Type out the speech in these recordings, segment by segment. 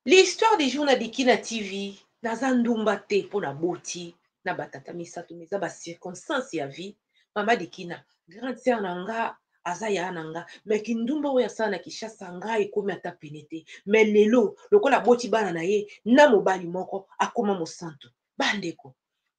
L'histoire des jours na Dikina TV, naza ndumba te po na boti, na batata misato meza ba circonstance ya vie. Mama Dikina, grande sœur nanga, aza ya nanga, mais kindumba oya sana na Kishasa nga ekomi ata pene te. Mais lelo, lokola boti bana na ye, na mobali moko akoma mosantu. Bandeko.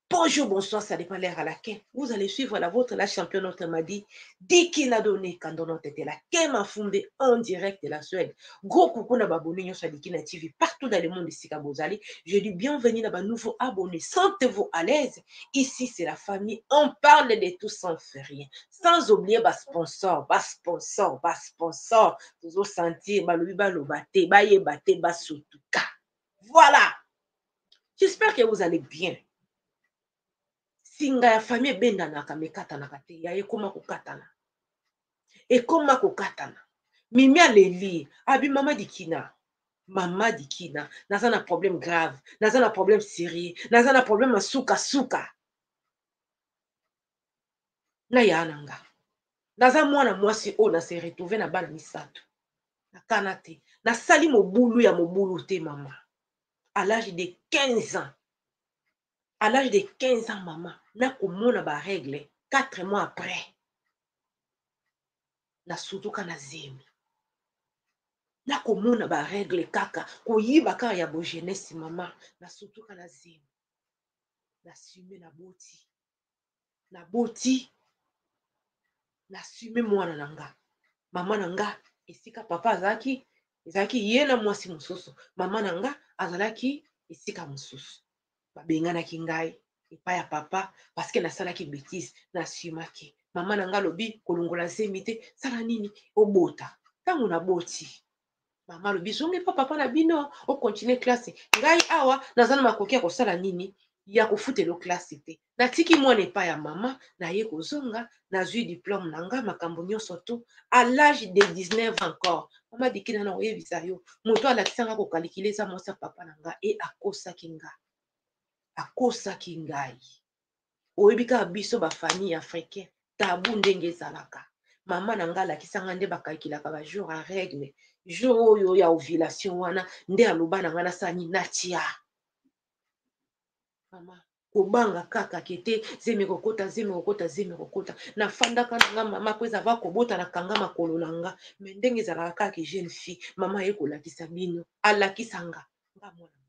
Bonjour, bonsoir, ça dépend l'heure à laquelle vous allez suivre la vôtre, la championne notre m'a dit, Dikina donné quand on était là, Kema fondé en direct de la Suède. Gros coucou na babonné sur Dikina TV partout dans le monde ici à Bozali. Je dis bienvenue à nouveau abonné. Sentez-vous à l'aise. Ici c'est la famille. On parle de tout sans faire rien. Sans oublier bas sponsor. Vous sentir balobi balobate, baye bate basutuka. Voilà. J'espère que vous allez bien. Singa ya famille bendanaka mekatanaka te ya ekoma kokatana ekoma kokatana mimi aleli abi mama Dikina naza na problème grave, naza na problème sérieux, naza na problème ya suka na ya nanga naza mwana mwasi oyo na se retrouver na bana misato nakana te nasali mobulu te mama à l'âge de 15 ans. À l'âge de 15 ans, maman, na komona ba règle 4 mois après. Na sutuka na zemi. Na komona ba règle kaka, koyiba kaka ya bo jeunesse maman, na sutuka na zemi. Na sume na boti. Na boti. Na sume mwana nanga. Mama nanga, esika papa azalaki, ezalaki ye na mwasi mosusu. Mama nanga azalaki esika mosusu. Babenganaki ngai epai ya papa parce que nasalaki bêtise na sumaki. Mama nanga lobi kolongola zemi te sala nini obota. Tango na boti. Mama lobi zonge pa papa na bino o continue classe. Ngai awa nazana makoki ya kosala nini ya kofutelo classe te. Natiki mwana epai ya mama na ye kozonga nazwi diplôme nanga makambo nyonso to à l'âge de 19 encore. Mama Dikina na oyebisa yo moto alakisanga kokalikile eza mwasi ya papa nanga e akosaki nga. Akosaki ngai. Oyebi kaka biso ba famille africaine tabu ndenge ezalaka. Mama nanga alakisanga nde bakalikilaka ba jour à règle. Jour oyo ya ovulation wana nde aloba nanga nasani natia. Mama kobanga kaka kete zemi kokota na fandaka nanga mama ko ezava kobota na kanga makolo nanga me ndenge ezalaka kaka jeune fille mama ye kolakisa bino alakisanga nga mwana mbanda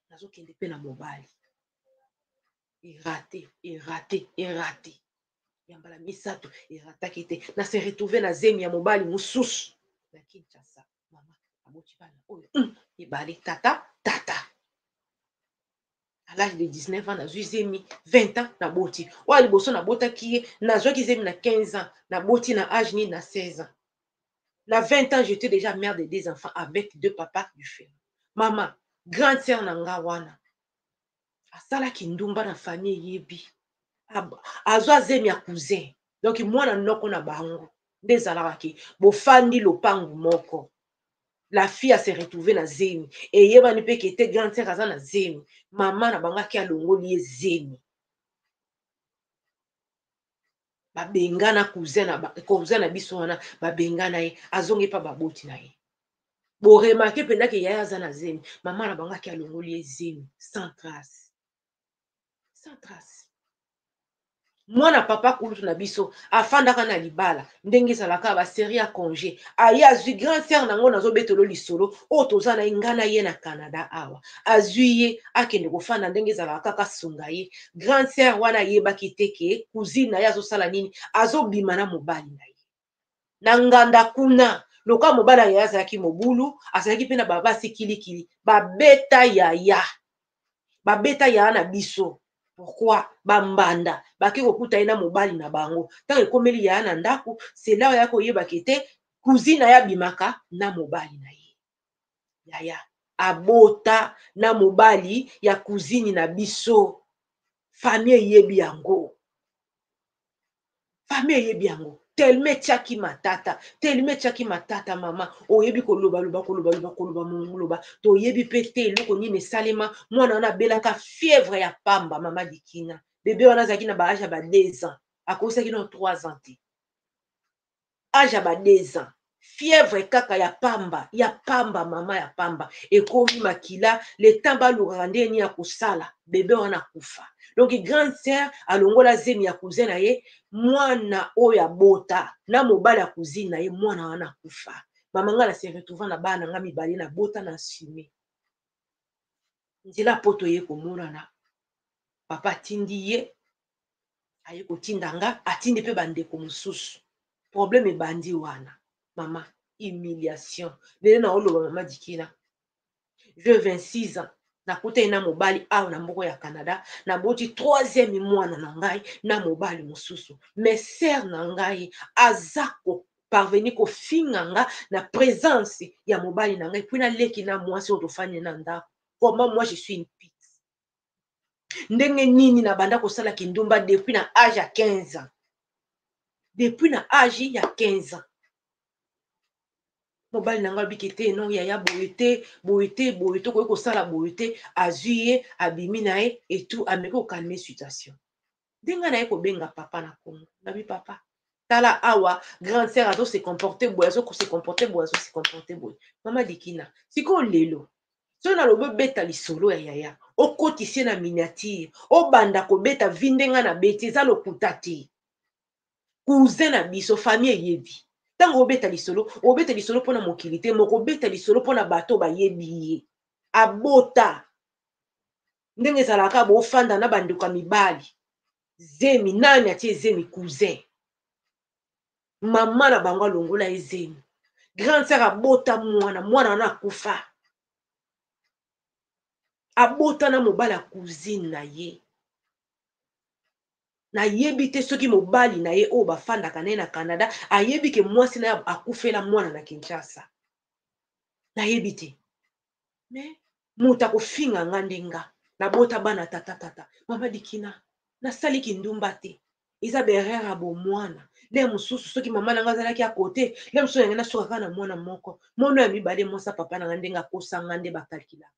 nazokende pe na mobali erate yambala misato erataki te na se retrouver na zemi ya mobali mosusu na Kinshasa mama aboti bana oyo ebale tata à l'âge de 19 ans nazwi zemi 20 ans na boti oya liboso nabotaki ye nazwaki zemi na 15 ans na boti na âge nini na 16 ans na 20 ans j'étais déjà mère de 2 enfants avec 2 papas du fait mama grande sœur nanga wana asalaki ndumba na famille yebi azwa zemi ya cousin donc mwana noko na bango nde ezalakaki bofandi lopangu moko la fille a se retrouvé na zemi eyebani mpe kete grande sœur aza na zemi mama na bangaki alongoli ye zemi babengana cousin na biso wana babengana ye azongi pa baboti na ye boremake pendaki yaya aza na zemi mama na bangaki alongoli ye zemi sans trace mwana papa kulutu na biso afandaka na libala ndenge ezalaka baserie ya congé aye azwi grande sœur nango nazobetelo lisolo oyo toza na ye nga na ye na Canada awa azwi ye akende kofanda ndenge ezalaka kaka sunga ye grande sœur wana ayebaki te ke cousine na ye azosala nini azobima na mobali na ye na nganda kuna loka mobali na ye azalaki mobulu azalaki mpe na babasi kilikili babeta yaya na biso. Pourquoi bambanda bake kokuta ye na mobali na bango ntango ekomeli yaya na ndako sela oyo koyebaka ete cousine ya bimaka na mobali na ye yaya abota na mobali ya cousine na biso famille eyebi yango telme etiaki matata mama oyebi koloba mongoloba toyebi pe te eloko nini esalema mwana wana abelaka fièvre ya pamba mama Dikina bebe wana azalaki na baage ya ba 2 ans akosaki na 3 ans te age ya ba 2 ans fièvre kaka ya pamba mama ya pamba ekomi makila le temps balukaka ndeni ya kosala bebe wana kufa. Donc grande sœur alongola zemi ya cousin na ye mwana oyo abota na mobali ya cousine na ye mwana wana kufa. Mama nga na se retrouva na bana nga mibale na bota na fume. Nzela poto ye komonana papa atindi ye aye kotinda nga atindi pe bandeko mosusu. Problème ebandi wana mama humiliation. Lelo na oloba mama Dikina. Je 26 ans. Nakuta na mobali awa na mboko ya Canada. Na boti 3e mwana na ngai na mobali mosusu. Mais sœur na ngai azako parvenir ko finga nga na présence ya mobali na ngai. Puis na leki na mwasi otofanye na ndako. Comment moi je suis une pite. Ndenge nini na banda kosala kindumba depuis na âge ya 15 ans. Depuis na âge ya 15 ans. Mobali nanga bikete non yaya boyete koyi kosala boyete azuye abimi na ye et tout ameki ko calmer situation. Denga na ye ko benga papa na Congo. Nabi papa. Tala awa grande sœur azo se comporter boy, azo se comporter boy. Mama Dikina, siko lelo. So na lobo beta lisolo ya yaya. Okotisi na miniature. O banda ko beta vindenga na beti za lokuta te. Cousin na biso famille yebi. Tango obeta lisolo pona mokili te, moko beta lisolo pona bato bayebi ye. Abota. Ndenge ezalaka bo fanda na bandeko mibali. Zemi nani atie zemi cousin. Mama na bango longola ezemi. Grande sœur abota mwana na kufa. Abota na mobala cousine na ye. Na yebi te soki mobali na ye o bafanda kane na Canada ayebi ke mwasi na akufela mwana na Kinshasa. Na yebi te. Mais muta ko finga ngandenga na bota bana tata. Mama Dikina na sali kindumba te. Iza berera bo mwana. Le mususu soki mama na ngazala ki a côté, le mususu ngena soka na mwana moko. Mono ya mibale mosa papa na ngandenga kosa ngande bakalkilaka.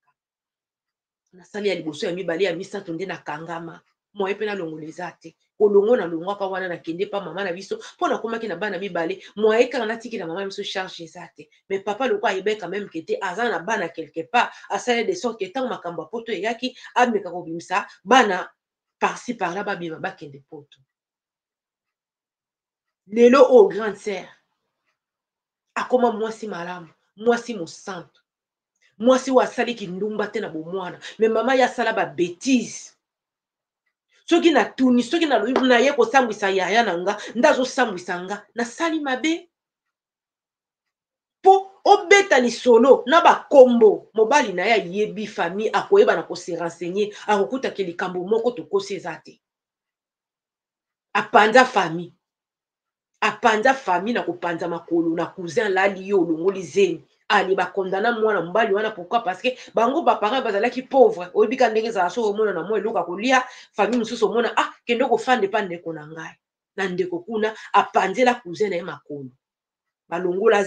Na sali ya liboso ya mibale ya misato nde na kangama. Moi pe na longoleza te. Kolongo na longwa ka wana na kende pa mama na biso pona komaki na bana mibale moi ka na tiki na mama biso charge ezate. Mais papa le quoi yebe quand même que te azana na bana quelque part asale de sorte que tant makambo poto yaki ameka ko bimsa bana par-ci par là ba bima ba kende poto. Lelo o grande sœur akoma mwasi malamu mwasi mosanto mwasi wa sali kindumba te na bomwana mais mama ya sala ba bêtise. Soki na tuni soki na ye ko sambwisa yaya nanga ndazo sambwisa nga na sali mabe po obeta lisolo na bakombo mobali na ya yebi famille akoyeba na ko se renseigner akokuta ke likambo moko to kosi ezate apanza famille na kopanza makolo na cousin lali yo longoli zeni ali ba condamna mwana mbali wana pourquoi parce que bango ba parents bazalaki pauvre oyebika ndenge za so omona na moi eluka kolia famille mususu omona kende ko fande pa ndeko na ngai na ndeko kuna apanzela cousin na ye makolo balongola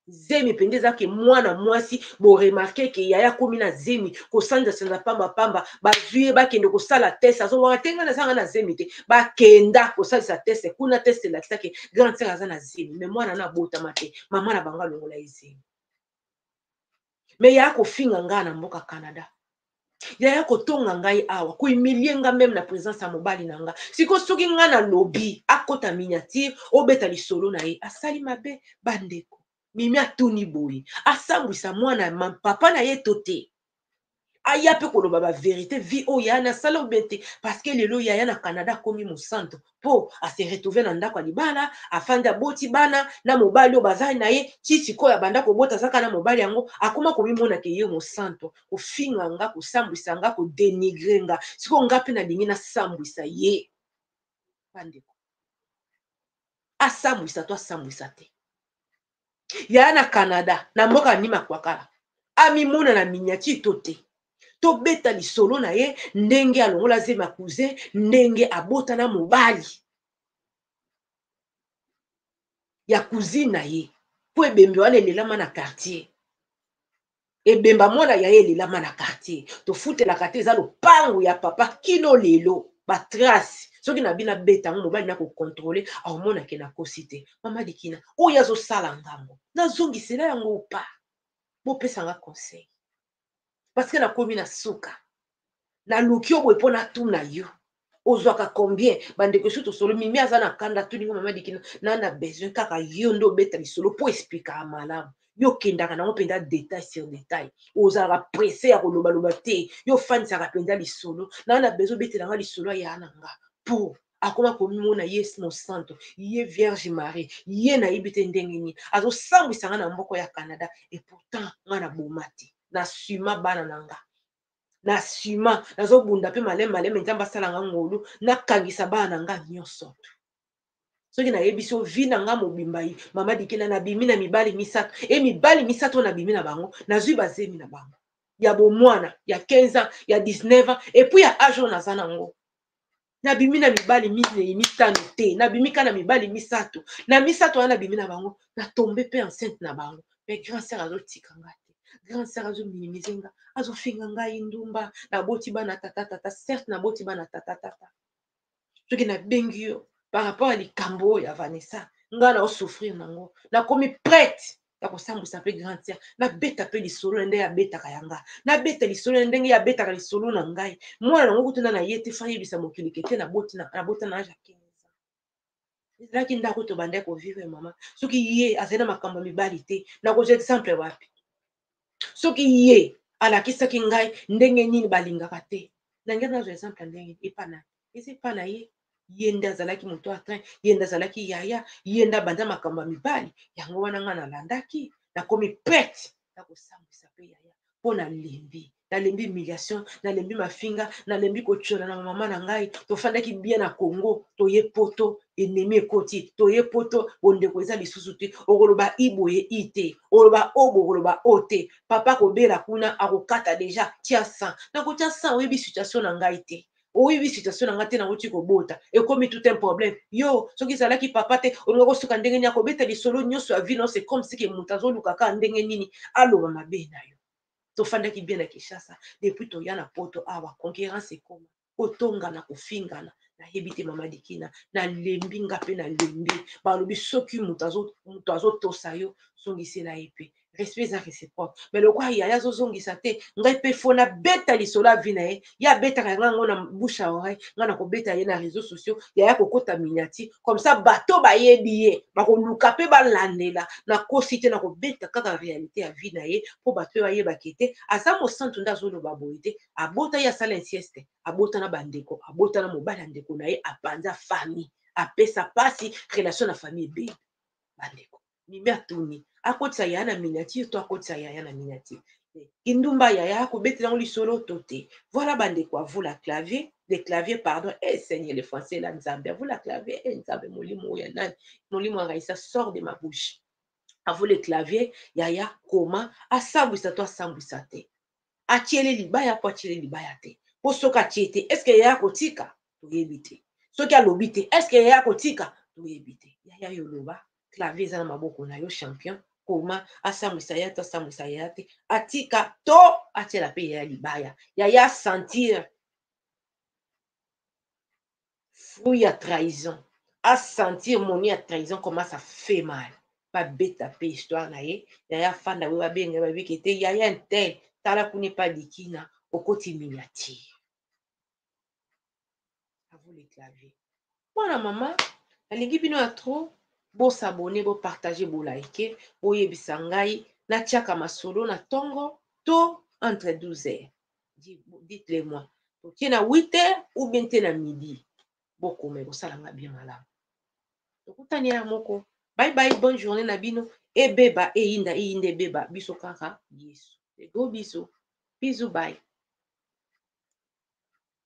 zemi pendeza ke mwana mwasi bo remarquer ke yaya komi na zemi ko sanza pamba bazuye bakende ko sala test azo wa tenga na sanga na zemi te bakenda ko sala test kuna test la kisake grande sœur aza na zemi mais mwana na bota mate mama na banga longola zemi mais ya ko finga nga na mboka Canada yaya ko tonga ngai awa ko humilie nga même na présence ya mobali na nga siko soki nga na lobby akota miniature obeta lisolo na ye asali mabe bandeko mimi atuni boye asambwisa mwana papa na ye tote aya pe koloba ba vérité vie o ya na sala obete parce que lelo yaya na Canada komi mosanto po a se retrouver na ndako libala afanda boti bana na mobali o bazali na ye tisiko ya banda ko bota saka na mobali yango akoma komi mona ke ye mosanto ko finga nga ko sambwisa nga ko dénigrer nga siko nga pe na lingi na sambwisa ye bandeko asambwisa to asambwisa te yaya na Canada na mboka ni makwakala amimona na miniature tote to beta lisolo na ye ndenge alongola zema cousin ndenge abota na mobali ya cousine na ye po ebembe wana elelama na quartier ebemba mwana ya ye elelama na quartier tofutelaka te eza lopango ya papa kino lelo batrace soki na bina beta ngo mobali na ko contrôler aomona ke na kosite mama dikina oyo azosala ngango nazongisela yango pa bopesanga conseil parce que nakomi na suka naluki oboye mpo natuna yo ozwaka combien bandeko so tosolo mimi aza na kanda tuninga mama dikina na besoin kaka yo nde obeta lisolo mpo explikaka malamu yo kendaka nango mpenza détail sur détail ozalaka presse ya kolobaloba te yo fandisaka mpenza lisolo na besoin obetelanga lisolo aya na nga mpo akoma komimona ye mosanto ye vierge marie ye nayebi te ndenge nini azosambwisanga na mboka ya Canada et pourtant nga na boma te nasima bana na nga na nsima nazobunda mpe maleme nzambe asalanga ngolu nakangisa bana na nga nyonso soki nayebi so vi na nga mobimba ye mama dikina nabimi na mibali misato mibali misato nabimi na bango nazwi bazemi na bango ya bomwana ya 15 ans ya 19 ans epuis ya age oyo naza nango nabimi na mibali minei mitano te nabimi ka na mibali misato na misato wana nabimi na bango natombe mpe enceinte na bango mais grand sœur azotika nga te grand sœur azominimize nga azofinga ngai ndumba naboti bana tata certes naboti bana tata soki nabengi yo par rapport à likambo oyo ya Vanessa nga na osouffrir nango nakomi prête ya kosambwisa mpe grand sœur nabeta mpe lisolo na ndenge abetaka yanga nabeta lisolo na ndenge abetaka lisolo na ngai mwana nango kutuna na ye te fa yebisa mokili kete nabota na age ya 15 ans ezalaki ndako tobandaki kovivre mama soki ye azali na makambo ya mibali te nakozwa exemple wapi soki ye alakisaki ngai ndenge nini balingaka te nange nazwa exemple ya ndenge epa na eza epa na ye ye nde azalaki moto ya train ye nde azalaki yaya ye nde abanda makambo ya mibali yango wana nga nalandaki nakomi prête ya kosambwisa mpe yaya mpo nalembi humiliation nalembi mafinga nalembi kotiola na mama na ngai tofandaki bien na Congo toye poto enemi ekoti toye poto bondeko eza lisusu te okoloba iboye i te okoloba obo okoloba o te papa kobela kuna akokata deja tia 100 nakotia 100 oyebi situation na ngai te oyebi situation na ngai te nauti kobota ekomi tout un problème yo soki ezalaki papa te olinga kosuka ndenge nini akobeta lisolo nyonso ya vi non c'est comme si ke moto azolukaka ndenge nini aloba mabe na yo tofandaki bien na Kinshasa depuis toya na poto awa concurrence ekoma kotongana kofingana nayebi te mama dikina nalembi nga mpe nalembi balobi soki moto azotosa yo zongisela ye mpe respect eza réciproque mais lokwa yaya azozongisa te ngai mpe fo nabeta lisolo ya vi na ye ye abetaka yanga yango na bouche à oreille nga na kobeta ye na réseaux sociaux yaya kokota miniati comme ça bato bayebi ye bakoluka mpe balandela nakosi te na kobeta kaka réalité ya vi na ye mpo bato oyo bayebaki te aza mosantu nde azoloba boye te abota ye asala insieste abota na bandeko abota na mobali ya ndeko na ye apanza famille apesa pasi relation na famille ebebi bandeko mimi atuni akotisa yaya na miniature to akotisa yaya na miniature kindumba yaya akobetela yango lisolo to te voilà bandeko à vous la clavier les claviers pardon Seigneur le français la nzambe à vous la clavier nzambe molimo oya nani molimo araisa sort de ma bouche à vous les claviers yaya koma asambwisa to asambwisa te atiele libaya po atiele libaya te po soki atie te est ce que yaya kotika toyebi te soki alobi te est ce que yaya kotika toyebi te yaya yoloba clavier eza na maboko na yo champion koma asambwisa yaya to asambwisa yaya te atika to atiela mpe yaya libaya yaya sentir fruit ya trahison asentir moni ya trahison comment ça fait mal babeta mpe histoire na ye yaya fanda we babenga babiki te yaya ntel tala kuna epa dikina okoti miniature avo le clavier mwana mama nalingi bino ya trop bosabone bopartage bolaike boyebisa ngai natiaka masolo na ntongo to entre 12 heures dites-le moi totie na 8 heures ou bien te na midi bokome bosalanga bien malamu tokutani ya moko bye bye bonne journée na bino ebeba eyinda ebeba biso kaka yesu ego biso bisous bye